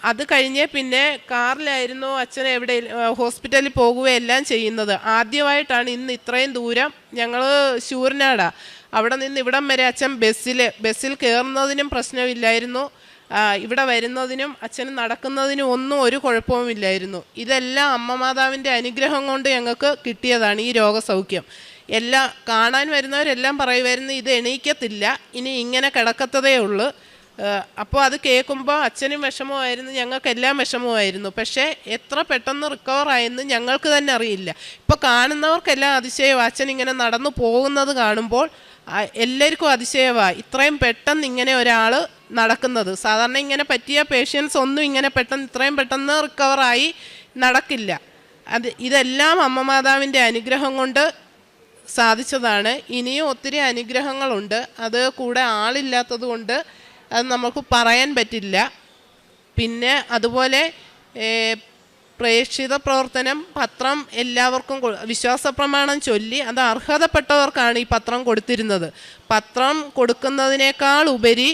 അത് കഴിഞ്ഞ് പിന്നെ കാറിലായിരുന്നു അച്ഛൻ എവിടെ ഹോസ്പിറ്റലിൽ പോകുകയെല്ലാം ചെയ്യുന്നത്. ആദ്യമായിട്ടാണ് ഇന്ന് ഇത്രയും ദൂരം, ഞങ്ങൾ ശൂരനാടാ, അവിടെ നിന്ന് ഇവിടം വരെ അച്ഛൻ ബസ്സിൽ കയറുന്നതിനും പ്രശ്നമില്ലായിരുന്നു, ഇവിടെ വരുന്നതിനും അച്ഛന് നടക്കുന്നതിനും ഒന്നും ഒരു കുഴപ്പവുമില്ലായിരുന്നു. ഇതെല്ലാം അമ്മ മാതാവിൻ്റെ അനുഗ്രഹം കൊണ്ട് ഞങ്ങൾക്ക് കിട്ടിയതാണ് ഈ രോഗസൗഖ്യം. എല്ലാം കാണാൻ വരുന്നവരെല്ലാം പറയുമായിരുന്നു, ഇത് എണീക്കത്തില്ല, ഇനി ഇങ്ങനെ കിടക്കത്തതേ ഉള്ളൂ. അപ്പോൾ അത് കേൾക്കുമ്പോൾ അച്ഛനും വിഷമമായിരുന്നു, ഞങ്ങൾക്കെല്ലാം വിഷമമായിരുന്നു. പക്ഷേ എത്ര പെട്ടെന്ന് റിക്കവറായെന്ന് ഞങ്ങൾക്ക് തന്നെ അറിയില്ല. ഇപ്പോൾ കാണുന്നവർക്കെല്ലാം അതിശയമാണ്, അച്ഛൻ ഇങ്ങനെ നടന്നു പോകുന്നത് കാണുമ്പോൾ എല്ലാവർക്കും അതിശയമാണ്, ഇത്രയും പെട്ടെന്ന് ഇങ്ങനെ ഒരാൾ നടക്കുന്നത്. സാധാരണ ഇങ്ങനെ പറ്റിയ പേഷ്യൻസ് ഒന്നും ഇങ്ങനെ ഇത്രയും പെട്ടെന്ന് റിക്കവറായി നടക്കില്ല. ഇതെല്ലാം അമ്മ മാതാവിൻ്റെ അനുഗ്രഹം കൊണ്ട് സാധിച്ചതാണ്. ഇനിയും ഒത്തിരി അനുഗ്രഹങ്ങളുണ്ട്, അത് കൂടെ ആളില്ലാത്തത് കൊണ്ട് അത് നമുക്ക് പറയാൻ പറ്റില്ല. പിന്നെ അതുപോലെ പ്രേക്ഷിത പ്രവർത്തനം, പത്രം എല്ലാവർക്കും വിശ്വാസ പ്രമാണം ചൊല്ലി അത് അർഹതപ്പെട്ടവർക്കാണ് ഈ പത്രം കൊടുത്തിരുന്നത്. പത്രം കൊടുക്കുന്നതിനേക്കാൾ ഉപരി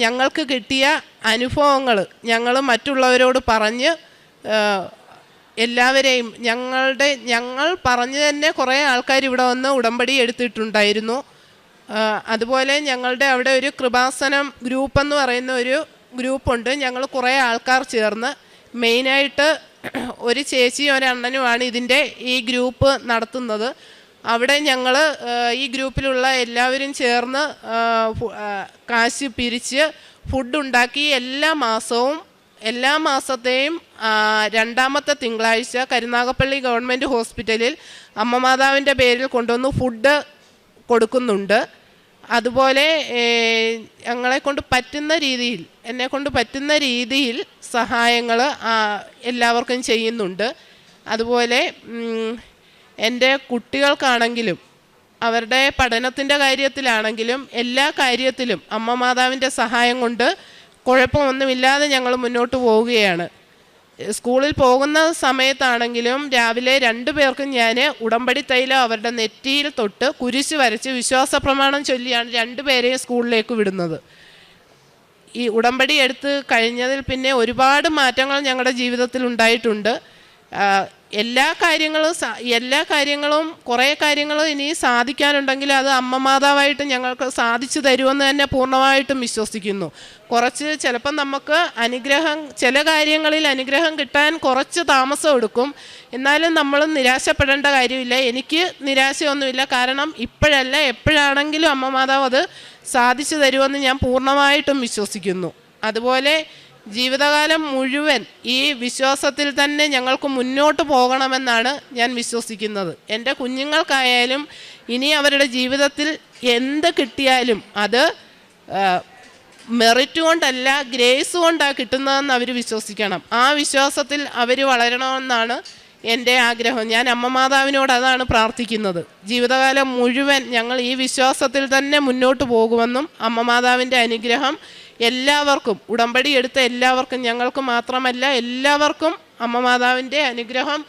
ഞങ്ങൾക്ക് കിട്ടിയ അനുഭവങ്ങൾ ഞങ്ങൾ മറ്റുള്ളവരോട് പറഞ്ഞ് എല്ലാവരെയും ഞങ്ങൾ പറഞ്ഞു തന്നെ കുറേ ആൾക്കാർ ഇവിടെ വന്ന് ഉടമ്പടി എടുത്തിട്ടുണ്ടായിരുന്നു. അതുപോലെ ഞങ്ങളുടെ അവിടെ ഒരു കൃപാസനം ഗ്രൂപ്പ് എന്ന് പറയുന്ന ഒരു ഗ്രൂപ്പുണ്ട്. ഞങ്ങൾ കുറേ ആൾക്കാർ ചേർന്ന്, മെയിനായിട്ട് ഒരു ചേച്ചിയും ഒരണ്ണനുമാണ് ഈ ഗ്രൂപ്പ് നടത്തുന്നത്. അവിടെ ഞങ്ങൾ ഈ ഗ്രൂപ്പിലുള്ള എല്ലാവരും ചേർന്ന് കാശ് പിരിച്ച് ഫുഡുണ്ടാക്കി എല്ലാ മാസത്തെയും 2ാമത്തെ തിങ്കളാഴ്ച കരുനാഗപ്പള്ളി ഗവൺമെൻറ് ഹോസ്പിറ്റലിൽ അമ്മ മാതാവിൻ്റെ പേരിൽ കൊണ്ടുവന്ന് ഫുഡ് കൊടുക്കുന്നുണ്ട്. അതുപോലെ എന്നെക്കൊണ്ട് പറ്റുന്ന രീതിയിൽ സഹായങ്ങൾ എല്ലാവർക്കും ചെയ്യുന്നുണ്ട്. അതുപോലെ എൻ്റെ കുട്ടികൾക്കാണെങ്കിലും അവരുടെ പഠനത്തിൻ്റെ കാര്യത്തിലാണെങ്കിലും എല്ലാ കാര്യത്തിലും അമ്മ മാതാവിൻ്റെ സഹായം കൊണ്ട് കുഴപ്പമൊന്നുമില്ലാതെ ഞങ്ങൾ മുന്നോട്ട് പോവുകയാണ്. സ്കൂളിൽ പോകുന്ന സമയത്താണെങ്കിലും രാവിലെ 2 പേർക്കും ഞാൻ ഉടമ്പടി തൈലം അവരുടെ നെറ്റിയിൽ തൊട്ട് കുരിശ് വരച്ച് വിശ്വാസ പ്രമാണം ചൊല്ലിയാണ് 2 പേരെയും സ്കൂളിലേക്ക് വിടുന്നത്. ഈ ഉടമ്പടി എടുത്ത് കഴിഞ്ഞതിൽ പിന്നെ ഒരുപാട് മാറ്റങ്ങൾ ഞങ്ങളുടെ ജീവിതത്തിൽ ഉണ്ടായിട്ടുണ്ട്. എല്ലാ കാര്യങ്ങളും കുറേ കാര്യങ്ങൾ ഇനി സാധിക്കാനുണ്ടെങ്കിൽ അത് അമ്മ മാതാവായിട്ട് ഞങ്ങൾക്ക് സാധിച്ചു തരുമെന്ന് തന്നെ പൂർണ്ണമായിട്ടും വിശ്വസിക്കുന്നു. ചിലപ്പം നമുക്ക് ചില കാര്യങ്ങളിൽ അനുഗ്രഹം കിട്ടാൻ കുറച്ച് താമസം എടുക്കും. എന്നാലും നമ്മൾ നിരാശപ്പെടേണ്ട കാര്യമില്ല. എനിക്ക് നിരാശയൊന്നുമില്ല. കാരണം ഇപ്പോഴല്ല, എപ്പോഴാണെങ്കിലും അമ്മ മാതാവ് അത് സാധിച്ചു തരുമെന്ന് ഞാൻ പൂർണ്ണമായിട്ടും വിശ്വസിക്കുന്നു. അതുപോലെ ജീവിതകാലം മുഴുവൻ ഈ വിശ്വാസത്തിൽ തന്നെ ഞങ്ങൾക്ക് മുന്നോട്ട് പോകണമെന്നാണ് ഞാൻ വിശ്വസിക്കുന്നത്. എൻ്റെ കുഞ്ഞുങ്ങൾക്കായാലും ഇനി അവരുടെ ജീവിതത്തിൽ എന്ത് കിട്ടിയാലും അത് മെറിറ്റ് കൊണ്ടല്ല, ഗ്രേസ് കൊണ്ടാണ് കിട്ടുന്നതെന്ന് അവർ വിശ്വസിക്കണം. ആ വിശ്വാസത്തിൽ അവർ വളരണമെന്നാണ് എൻ്റെ ആഗ്രഹം. ഞാൻ അമ്മ മാതാവിനോട് അതാണ് പ്രാർത്ഥിക്കുന്നത്. ജീവിതകാലം മുഴുവൻ ഞങ്ങൾ ഈ വിശ്വാസത്തിൽ തന്നെ മുന്നോട്ട് പോകുമെന്നും അമ്മ മാതാവിൻ്റെ അനുഗ്രഹം എല്ലാവർക്കും, ഉടമ്പടി എടുത്ത എല്ലാവർക്കും, ഞങ്ങൾക്ക് മാത്രമല്ല എല്ലാവർക്കും അമ്മ മാതാവിൻ്റെ അനുഗ്രഹം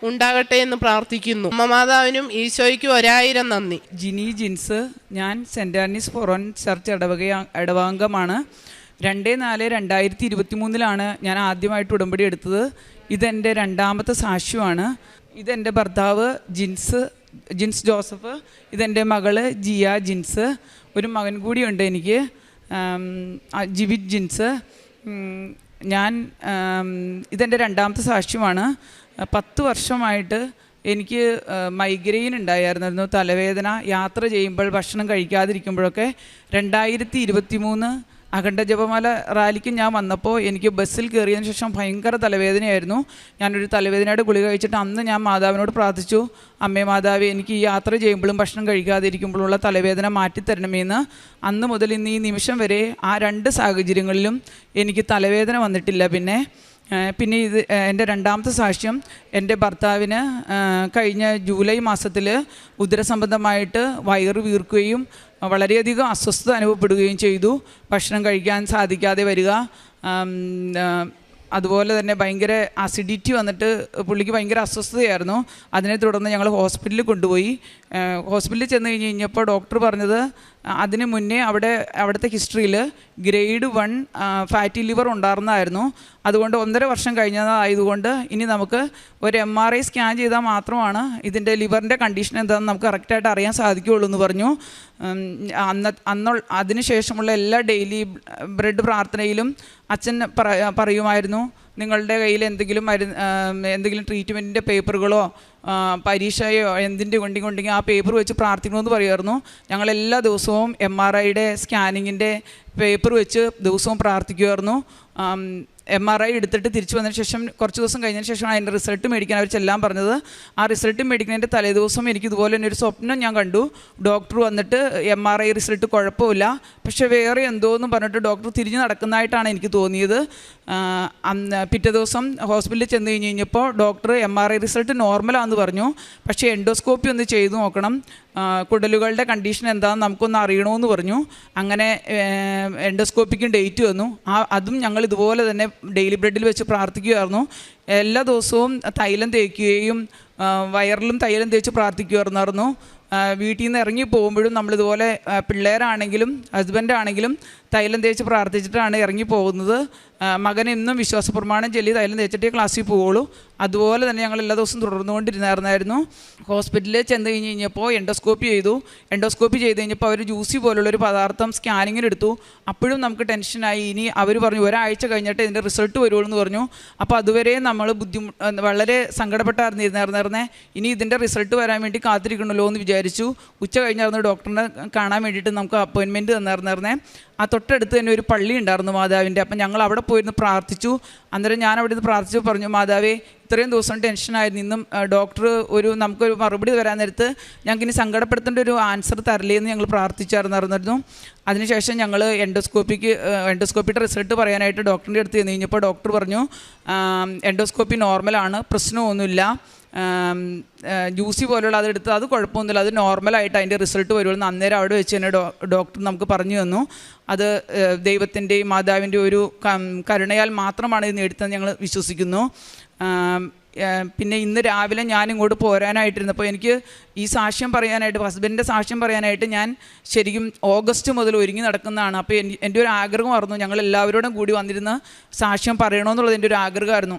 ഉണ്ടാകട്ടെ എന്ന് പ്രാർത്ഥിക്കുന്നു. അമ്മ മാതാവിനും ഈശോയ്ക്കും 1000 നന്ദി. ജിനി ജിൻസ്, ഞാൻ സെൻറ് ആനീസ് ഫൊറോൻ ചർച്ച് ഇടവകാംഗമാണ്. 2/4/2023 ഞാൻ ആദ്യമായിട്ട് ഉടമ്പടി എടുത്തത്. ഇതെൻ്റെ 2ാമത്തെ സാക്ഷ്യമാണ്. ഇതെൻ്റെ ഭർത്താവ് ജിൻസ് ജോസഫ്, ഇതെൻ്റെ മകള് ജിയ ജിൻസ്, ഒരു മകൻ കൂടിയുണ്ട് എനിക്ക്, ജിവിത് ജിൻസ്. ഇതെൻ്റെ 2ാമത്തെ സാക്ഷ്യമാണ്. 10 വർഷമായിട്ട് എനിക്ക് മൈഗ്രെയിൻ ഉണ്ടായിരുന്നു, തലവേദന. യാത്ര ചെയ്യുമ്പോൾ, ഭക്ഷണം കഴിക്കാതിരിക്കുമ്പോഴൊക്കെ 2023 അഖണ്ഡ ജപമാല റാലിക്ക് ഞാൻ വന്നപ്പോൾ എനിക്ക് ബസ്സിൽ കയറിയതിന് ശേഷം ഭയങ്കര തലവേദനയായിരുന്നു. ഞാനൊരു തലവേദനയുടെ ഗുളിക കഴിച്ചിട്ട് അന്ന് ഞാൻ മാതാവിനോട് പ്രാർത്ഥിച്ചു, അമ്മേ മാതാവേ, എനിക്ക് ഈ യാത്ര ചെയ്യുമ്പോഴും ഭക്ഷണം കഴിക്കാതിരിക്കുമ്പോഴുള്ള തലവേദന മാറ്റിത്തരണമേന്ന്. അന്ന് മുതൽ ഇന്ന് ഈ നിമിഷം വരെ ആ 2 സാഹചര്യങ്ങളിലും എനിക്ക് തലവേദന വന്നിട്ടില്ല. പിന്നെ ഇത് എൻ്റെ 2ാമത്തെ സാക്ഷ്യം. എൻ്റെ ഭർത്താവിന് കഴിഞ്ഞ ജൂലൈ മാസത്തിൽ ഉദരസംബന്ധമായിട്ട് വയറ് വീർക്കുകയും വളരെയധികം അസ്വസ്ഥത അനുഭവപ്പെടുകയും ചെയ്തു. ഭക്ഷണം കഴിക്കാൻ സാധിക്കാതെ വരിക, അതുപോലെ തന്നെ ഭയങ്കര അസിഡിറ്റി വന്നിട്ട് പുള്ളിക്ക് ഭയങ്കര അസ്വസ്ഥതയായിരുന്നു. അതിനെ തുടർന്ന് ഞങ്ങൾ ഹോസ്പിറ്റലിൽ കൊണ്ടുപോയി. ഹോസ്പിറ്റലിൽ ചെന്ന് കഴിഞ്ഞപ്പോൾ ഡോക്ടർ പറഞ്ഞത് അതിന് മുന്നേ അവിടുത്തെ ഹിസ്റ്ററിയിൽ ഗ്രേഡ് 1 ഫാറ്റി ലിവർ ഉണ്ടായിരുന്നായിരുന്നു. അതുകൊണ്ട് 1.5 വർഷം കഴിഞ്ഞതായതുകൊണ്ട് ഇനി നമുക്ക് ഒരു MRI സ്കാൻ ചെയ്താൽ മാത്രമാണ് ഇതിൻ്റെ ലിവറിൻ്റെ കണ്ടീഷൻ എന്താണെന്ന് നമുക്ക് കറക്റ്റായിട്ട് അറിയാൻ സാധിക്കുകയുള്ളൂ എന്ന് പറഞ്ഞു. അതിനുശേഷമുള്ള എല്ലാ ഡെയിലി ബ്രെഡ് പ്രാർത്ഥനയിലും അച്ഛൻ പറയുമായിരുന്നു, നിങ്ങളുടെ കയ്യിൽ എന്തെങ്കിലും ട്രീറ്റ്മെൻറ്റിൻ്റെ പേപ്പറുകളോ പരീക്ഷയോ എന്തിൻ്റെ കൊണ്ടെങ്കിൽ ആ പേപ്പർ വെച്ച് പ്രാർത്ഥിക്കണമെന്ന് പറയുമായിരുന്നു. ഞങ്ങൾ എല്ലാ ദിവസവും MRIയുടെ സ്കാനിങ്ങിൻ്റെ പേപ്പർ വെച്ച് ദിവസവും പ്രാർത്ഥിക്കുമായിരുന്നു. MRI എടുത്തിട്ട് തിരിച്ചു വന്നതിന് ശേഷം കുറച്ച് ദിവസം കഴിഞ്ഞതിന് ശേഷമാണ് അതിൻ്റെ റിസൾട്ട് മേടിക്കാൻ അവർ ചെല്ലാൻ പറഞ്ഞത്. ആ റിസൾട്ട് മേടിക്കുന്നതിൻ്റെ തലേദിവസം എനിക്ക് ഇതുപോലെ തന്നെ ഒരു സ്വപ്നം ഞാൻ കണ്ടു. ഡോക്ടർ വന്നിട്ട് MRI റിസൾട്ട് കുഴപ്പമില്ല, പക്ഷേ വേറെ എന്തോന്നും പറഞ്ഞിട്ട് ഡോക്ടർ തിരിഞ്ഞ് നടക്കുന്നതായിട്ടാണ് എനിക്ക് തോന്നിയത്. പിറ്റേ ദിവസം ഹോസ്പിറ്റലിൽ ചെന്ന് കഴിഞ്ഞപ്പോൾ ഡോക്ടർ MRI റിസൾട്ട് നോർമലാണെന്ന് പറഞ്ഞു, പക്ഷേ എൻഡോസ്കോപ്പി ഒന്ന് ചെയ്തു നോക്കണം, കുടലുകളുടെ കണ്ടീഷൻ എന്താണെന്ന് നമുക്കൊന്ന് അറിയണമെന്ന് പറഞ്ഞു. അങ്ങനെ എൻഡോസ്കോപ്പിക്കും ഡേറ്റ് വന്നു. അതും ഞങ്ങൾ ഇതുപോലെ തന്നെ ഡെയിലി ബ്രെഡിൽ വെച്ച് പ്രാർത്ഥിക്കുമായിരുന്നു. എല്ലാ ദിവസവും തൈലം തേക്കുകയും വയറിലും തൈലം തേച്ച് പ്രാർത്ഥിക്കുമായിരുന്നു. വീട്ടിൽ നിന്ന് ഇറങ്ങി പോകുമ്പോഴും നമ്മളിതുപോലെ പിള്ളേരാണെങ്കിലും ഹസ്ബൻഡാണെങ്കിലും തൈലം തേച്ച് പ്രാർത്ഥിച്ചിട്ടാണ് ഇറങ്ങി പോകുന്നത്. മകൻ എന്നും വിശ്വാസ പ്രമാണം ചൊല്ലി തൈലം തേച്ചിട്ടേ ക്ലാസ്സിൽ പോവുള്ളൂ. അതുപോലെ തന്നെ ഞങ്ങൾ എല്ലാ ദിവസവും തുടർന്നുകൊണ്ടിരുന്നായിരുന്നു. ഹോസ്പിറ്റലിൽ ചെന്ന് കഴിഞ്ഞപ്പോൾ എൻഡോസ്കോപ്പി ചെയ്തു. എൻഡോസ്കോപ്പി ചെയ്ത് കഴിഞ്ഞപ്പോൾ അവർ ജ്യൂസി പോലുള്ളൊരു പദാർത്ഥം സ്കാനിങ്ങിനെടുത്തു. അപ്പോഴും നമുക്ക് ടെൻഷനായി. ഇനി അവർ പറഞ്ഞു ഒരാഴ്ച കഴിഞ്ഞിട്ട് ഇതിൻ്റെ റിസൾട്ട് വരുള്ളൂ എന്ന് പറഞ്ഞു. അപ്പോൾ അതുവരെ നമ്മൾ വളരെ സങ്കടപ്പെട്ടായിരുന്നിരുന്നേ. ഇനി ഇതിൻ്റെ റിസൾട്ട് വരാൻ വേണ്ടി കാത്തിരിക്കണമല്ലോ എന്ന് വിചാരിച്ചു. ഉച്ച കഴിഞ്ഞായിരുന്നു ഡോക്ടറിനെ കാണാൻ വേണ്ടിയിട്ട് നമുക്ക് അപ്പോയിൻമെൻറ്റ് തന്നായിരുന്നേ. ആ തൊട്ടടുത്ത് തന്നെ ഒരു പള്ളി ഉണ്ടായിരുന്നു മാതാവിൻ്റെ. അപ്പം ഞങ്ങൾ അവിടെ പോയിരുന്ന് പ്രാർത്ഥിച്ചു. അന്നേരം ഞാൻ അവിടെ നിന്ന് പ്രാർത്ഥിച്ചു, പറഞ്ഞു, മാതാവേ, ഇത്രയും ദിവസം ടെൻഷനായിരുന്നു, ഇന്നും ഡോക്ടർ നമുക്കൊരു മറുപടി വരാൻ നേരത്ത് ഞങ്ങൾക്ക് ഇനി സങ്കടപ്പെടുത്തേണ്ട ഒരു ആൻസർ തരില്ലേ എന്ന് ഞങ്ങൾ പ്രാർത്ഥിച്ചായിരുന്നു. അതിനുശേഷം ഞങ്ങൾ എൻഡോസ്കോപ്പിയുടെ റിസൾട്ട് പറയാനായിട്ട് ഡോക്ടറിൻ്റെ അടുത്ത് ചെന്ന് കഴിഞ്ഞപ്പോൾ ഡോക്ടർ പറഞ്ഞു, എൻഡോസ്കോപ്പി നോർമലാണ്, പ്രശ്നമൊന്നുമില്ല, ജ്യൂസി പോലുള്ള അതെടുത്ത് അത് കുഴപ്പമൊന്നുമില്ല, അത് നോർമലായിട്ട് അതിൻ്റെ റിസൾട്ട് വരുമെന്ന് അന്നേരം അവിടെ വെച്ച് തന്നെ ഡോക്ടർ നമുക്ക് പറഞ്ഞു തന്നു. അത് ദൈവത്തിൻ്റെയും മാതാവിൻ്റെ ഒരു കരുണയാൽ മാത്രമാണ് ഇത് നേടിത്തന്ന് ഞങ്ങൾ വിശ്വസിക്കുന്നു. പിന്നെ ഇന്ന് രാവിലെ ഞാൻ ഇങ്ങോട്ട് പോരാനായിട്ടിരുന്നപ്പോൾ എനിക്ക് ഈ സാക്ഷ്യം പറയാനായിട്ട്, ഹസ്ബൻഡിൻ്റെ സാക്ഷ്യം പറയാനായിട്ട് ഞാൻ ശരിക്കും ഓഗസ്റ്റ് മുതൽ ഒരുങ്ങി നടക്കുന്നതാണ്. അപ്പോൾ എൻ്റെ ഒരു ആഗ്രഹമായിരുന്നു ഞങ്ങൾ എല്ലാവരോടും കൂടി വന്നിരുന്ന് സാക്ഷ്യം പറയണമെന്നുള്ളത് എൻ്റെ ഒരു ആഗ്രഹമായിരുന്നു.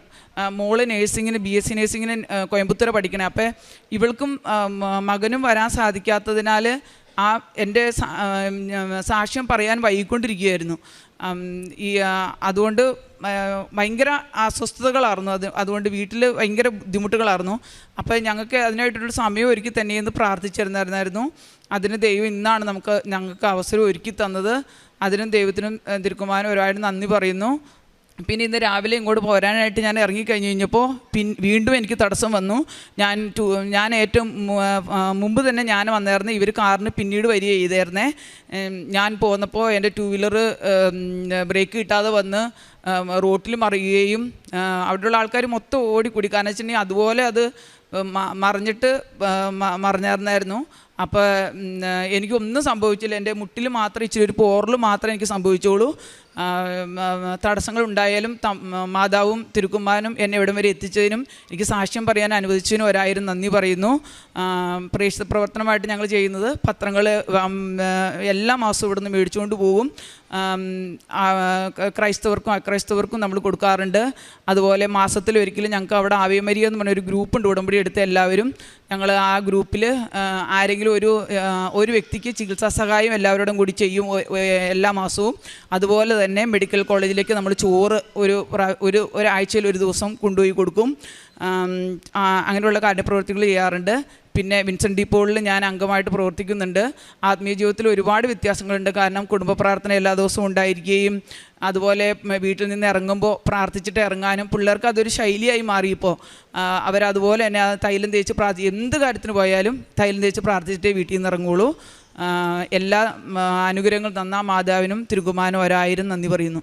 മോള് നേഴ്സിങ്ങിന് BSc നേഴ്സിങ്ങിന് കോയമ്പത്തൂർ പഠിക്കണേ. അപ്പോൾ ഇവൾക്കും മകനും വരാൻ സാധിക്കാത്തതിനാൽ എൻ്റെ സാക്ഷ്യം പറയാൻ വൈകിക്കൊണ്ടിരിക്കുകയായിരുന്നു. അതുകൊണ്ട് ഭയങ്കര അസ്വസ്ഥതകളായിരുന്നു. അതുകൊണ്ട് വീട്ടിൽ ഭയങ്കര ബുദ്ധിമുട്ടുകളായിരുന്നു. അപ്പോൾ ഞങ്ങൾക്ക് അതിനായിട്ടൊരു സമയം ഒരുക്കി തന്നെയെന്ന് പ്രാർത്ഥിച്ചിരുന്നായിരുന്നു. അതിന് ദൈവം ഇന്നാണ് ഞങ്ങൾക്ക് അവസരം ഒരുക്കി തന്നത്. അതിനും ദൈവത്തിനും തിരുക്കുമാരനും ഒരുപാട് നന്ദി പറയുന്നു. പിന്നെ ഇന്ന് രാവിലെ ഇങ്ങോട്ട് പോരാനായിട്ട് ഞാൻ ഇറങ്ങിക്കഴിഞ്ഞ് കഴിഞ്ഞപ്പോൾ വീണ്ടും എനിക്ക് തടസ്സം വന്നു. ഞാൻ ഏറ്റവും മുമ്പ് തന്നെ ഞാൻ വന്നായിരുന്നു. ഇവർ കാറിന് പിന്നീട് വരിക ചെയ്തായിരുന്നേ. ഞാൻ പോന്നപ്പോൾ എൻ്റെ 2 വീലർ ബ്രേക്ക് കിട്ടാതെ വന്ന് റോട്ടിൽ മറിയുകയും അവിടെയുള്ള ആൾക്കാർ മൊത്തം ഓടിക്കൂടി. കാരണം വെച്ചിട്ടുണ്ടെങ്കിൽ അതുപോലെ അത് മറിഞ്ഞായിരുന്നായിരുന്നു. അപ്പോൾ എനിക്കൊന്നും സംഭവിച്ചില്ല. എൻ്റെ മുട്ടിൽ മാത്രം ഇച്ചിരി ഒരു പോറൽ മാത്രമേ എനിക്ക് സംഭവിച്ചുള്ളൂ. തടസ്സങ്ങൾ ഉണ്ടായാലും മാതാവും തിരുക്കുമാരനും എന്നെ ഇവിടം വരെ എത്തിച്ചതിനും എനിക്ക് സാക്ഷ്യം പറയാൻ അനുവദിച്ചതിനും 1000 നന്ദി പറയുന്നു. പ്രേക്ഷിത പ്രവർത്തനമായിട്ട് ഞങ്ങൾ ചെയ്യുന്നത് പത്രങ്ങൾ എല്ലാ മാസവും ഇവിടെ നിന്ന് മേടിച്ചുകൊണ്ട് പോകും. ക്രൈസ്തവർക്കും അക്രൈസ്തവർക്കും നമ്മൾ കൊടുക്കാറുണ്ട്. അതുപോലെ മാസത്തിലൊരിക്കലും ഞങ്ങൾക്ക് അവിടെ ആവേ മരിയ എന്ന് പറഞ്ഞൊരു ഗ്രൂപ്പുണ്ട്. ഉടമ്പടി എടുത്ത എല്ലാവരും ഞങ്ങൾ ആ ഗ്രൂപ്പിൽ ആരെങ്കിലും ഒരു വ്യക്തിക്ക് ചികിത്സാ സഹായം എല്ലാവരോടും കൂടി ചെയ്യും എല്ലാ മാസവും. അതുപോലെ തന്നെ മെഡിക്കൽ കോളേജിലേക്ക് നമ്മൾ ചോറ് ഒരാഴ്ചയിൽ ഒരു ദിവസം കൊണ്ടുപോയി കൊടുക്കും. അങ്ങനെയുള്ള കാര്യപ്രവൃത്തികൾ ചെയ്യാറുണ്ട്. പിന്നെ വിൻസെൻ്റ് ഡിപ്പോളിൽ ഞാൻ അംഗമായിട്ട് പ്രവർത്തിക്കുന്നുണ്ട്. ആത്മീയ ജീവിതത്തിൽ ഒരുപാട് വ്യത്യാസങ്ങളുണ്ട്. കാരണം കുടുംബ പ്രാർത്ഥന എല്ലാ ദിവസവും ഉണ്ടായിരിക്കുകയും അതുപോലെ വീട്ടിൽ നിന്ന് ഇറങ്ങുമ്പോൾ പ്രാർത്ഥിച്ചിട്ട് ഇറങ്ങാനും പിള്ളേർക്ക് അതൊരു ശൈലിയായി മാറിയപ്പോൾ അവരതുപോലെ തന്നെ തൈലം തേച്ച് എന്ത് കാര്യത്തിന് പോയാലും തൈലം തേച്ച് പ്രാർത്ഥിച്ചിട്ടേ വീട്ടിൽ നിന്ന് ഇറങ്ങുള്ളൂ. എല്ലാ അനുഗ്രഹങ്ങൾ തന്ന മാതാവിനും തിരുക്കുമാരനും 1000 നന്ദി പറയുന്നു.